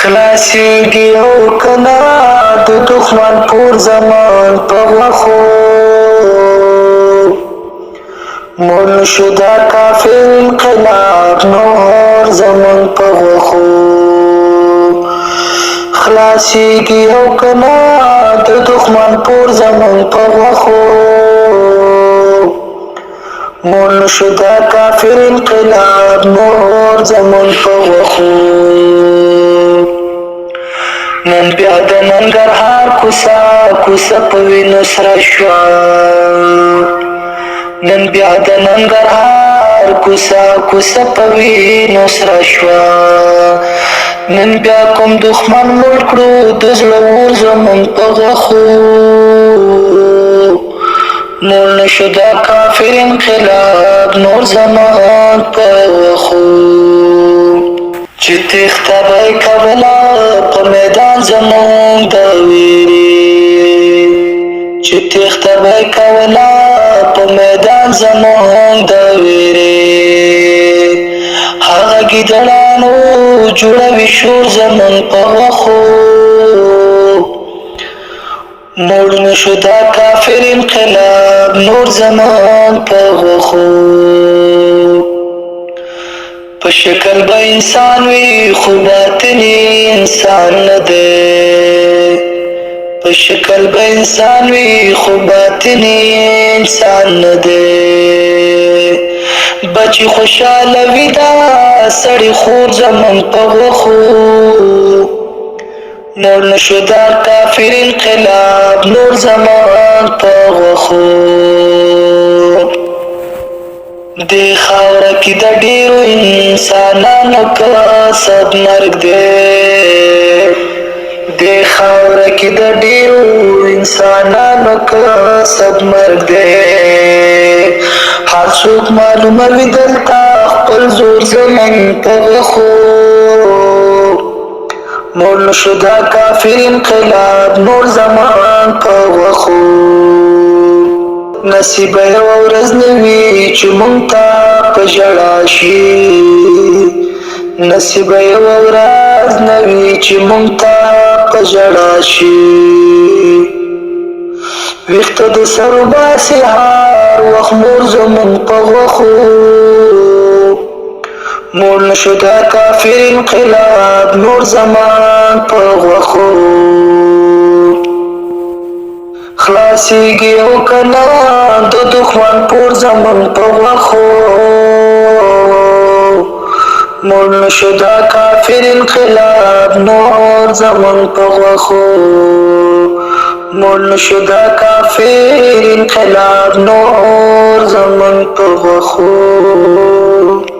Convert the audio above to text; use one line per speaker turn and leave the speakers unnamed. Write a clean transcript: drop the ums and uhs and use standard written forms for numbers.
خلاصیږي او کنا د دښمن پور زمان په غوښو مړ شو دا کافر انقلاب نور زمان په غوښو خلاصیږي او کنا د دښمن پور زمان په غوښو مړ شو دا کافر انقلاب نور زمان په غوښو نن بیا د ننګرهار کوڅه په وینو سره شوه نن بیا د ننګرهار کوڅه په وینو سره شوه نن بیا کوم دښمن مړ کړو د زړه اور زموږ په غوښو مړ نه شو دا کافر انقلاب نور زمان په غوښو چې تېښته به یې کوله په میدان زموږ د ویرې چې تېښته به یې کوله په میدان زموږ د ویرې هغه ګیدړانو جوړوي شور زموږ په غوښو مړ نه شو دا کافر انقلاب نور زمان په غوښو په شکل به انسان وي خو باطني انسان نه دی په شکل به انسان وي خو باطني انسان نه دی بچي خوشاله وي دا سړی خور زموږ په غوښو مړ نه شو دا کافر انقلاب نور زمان په غوښو دې خاوره کې د ډېرو انسانانو کسب مرګ دی دې خاوره کې د ډېرو انسانانو کسب مرګ دی هر څوک معلوموي دلته خپل زور زموږ په غوښو مړ نه شو دا کافر انقلاب نور زمان په غوښو نصیب یوه ورځ نه وي چې موږ ته په ژړا شي نصیب یوه ورځ نه وي چې موږ ته په ژړا شي ویښته د سر وباسي هر وخت مور زموږ په غوښو مړ نه شو دا کافر انقلاب نور زمان په غوښو خلاصیږي او کنا د دښمن پور زموږ په غوښو مړ نه شو دا کافر انقلاب نور زموږ په غوښو مړ نه شو دا کافر انقلاب نور زموږ په غوښو